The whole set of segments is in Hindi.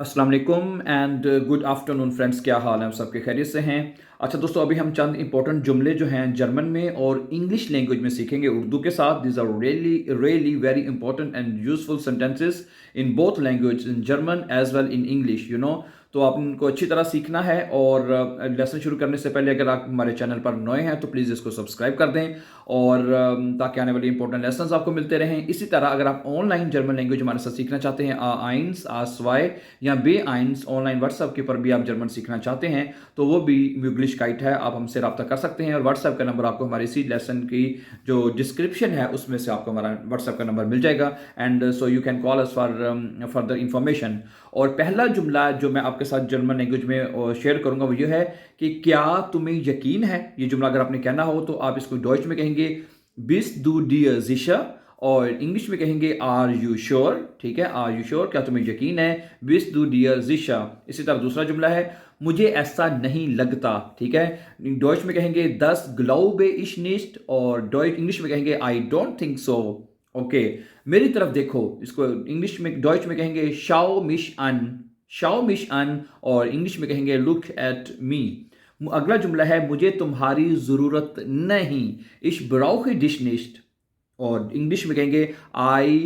अस्सलाम वालेकुम एंड गुड आफ्टरनून फ्रेंड्स, क्या हाल है? आप सबके खैरियत से हैं? अच्छा दोस्तों, अभी हम चंद इंपॉर्टेंट जुमले जो हैं जर्मन में और इंग्लिश लैंग्वेज में सीखेंगे उर्दू के साथ। These are really really very important and useful sentences in both language, in German as well in English, तो आप इनको अच्छी तरह सीखना है। और लेसन शुरू करने से पहले अगर आप हमारे चैनल पर नए हैं तो प्लीज़ इसको सब्सक्राइब कर दें, और ताकि आने वाली इंपॉर्टेंट लेसन आपको मिलते रहें। इसी तरह अगर आप ऑनलाइन जर्मन लैंग्वेज हमारे साथ सीखना चाहते हैं, A1, A2 या B1 ऑनलाइन व्हाट्सएप के ऊपर भी आप जर्मन सीखना चाहते हैं, तो वो भी म्यूग्लिश काइट है, आप हमसे रब्ता कर सकते हैं। और व्हाट्सएप का नंबर आपको हमारे इसी लेसन की जो डिस्क्रिप्शन है उसमें से आपको हमारा व्हाट्सएप का नंबर मिल जाएगा, and so you can call us for further information. और पहला जुमला जो मैं आपके साथ जर्मन लैंग्वेज में शेयर करूंगा वो ये है कि क्या तुम्हें यकीन है। ये जुमला अगर आपने कहना हो तो आप इसको डॉइच में कहेंगे बिस्ट दू डियर सिcher, और इंग्लिश में कहेंगे आर यू श्योर। ठीक है, आर यू श्योर, क्या तुम्हें यकीन है? बिस्ट दू डियर सिcher। इसी तरह दूसरा जुमला है मुझे ऐसा नहीं लगता। ठीक है, डॉइच में कहेंगे दस ग्लाउबे इश निस्ट, और डॉइच इंग्लिश में कहेंगे I don't think so. Okay, मेरी तरफ देखो, इसको इंग्लिश में डॉइच में कहेंगे शाओ मिश अन, शाओ मिश अन, और इंग्लिश में कहेंगे लुक एट मी। अगला जुमला है मुझे तुम्हारी ज़रूरत नहीं, इश ब्राउche डिश निस्ट, और इंग्लिश में कहेंगे आई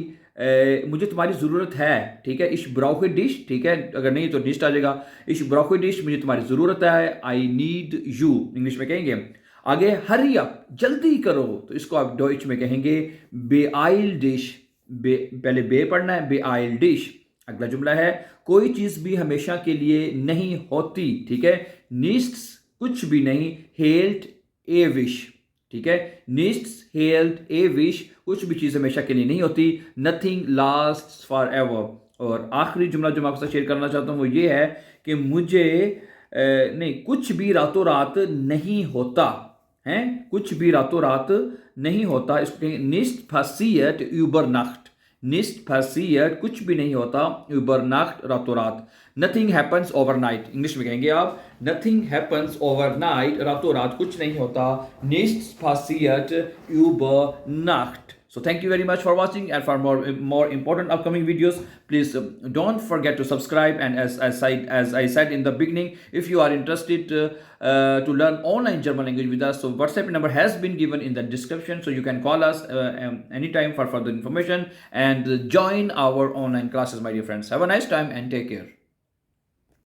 मुझे तुम्हारी ज़रूरत है। ठीक है, इश ब्राउche डिश। ठीक है, अगर नहीं तो निस्ट आ जाएगा। इश ब्राउche डिश, मुझे तुम्हारी ज़रूरत है, आई नीड यू इंग्लिश में कहेंगे। आगे हरी अप, जल्दी करो, तो इसको आप डॉइच में कहेंगे बे आइल डिश। पहले बे पढ़ना है, बे आइल डिश। अगला जुमला है कोई चीज़ भी हमेशा के लिए नहीं होती। ठीक है, निस्ट्स कुछ भी नहीं, हेल्ट ए विश। ठीक है, निस्ट्स हेल्ट ए विश, कुछ भी चीज़ हमेशा के लिए नहीं होती। Nothing lasts for ever. और आखिरी जुमला जो मैं आपके साथ शेयर करना चाहता हूँ वो ये है कि मुझे नहीं, कुछ भी रातों रात नहीं होता है, कुछ भी रातों रात नहीं होता। इसको कहेंगे निस्ट passiert über Nacht। निस्ट passiert कुछ भी नहीं होता, über Nacht रातों रात। नथिंग हैपन्स ओवरनाइट, इंग्लिश में कहेंगे आप नथिंग हैपन्स ओवरनाइट, रातों रात कुछ नहीं होता, निस्ट passiert über Nacht। So thank you very much for watching, and for more important upcoming videos, please don't forget to subscribe. And as I said in the beginning, if you are interested to learn online German language with us, so WhatsApp number has been given in the description, so you can call us anytime for further information and join our online classes, my dear friends. Have a nice time and take care.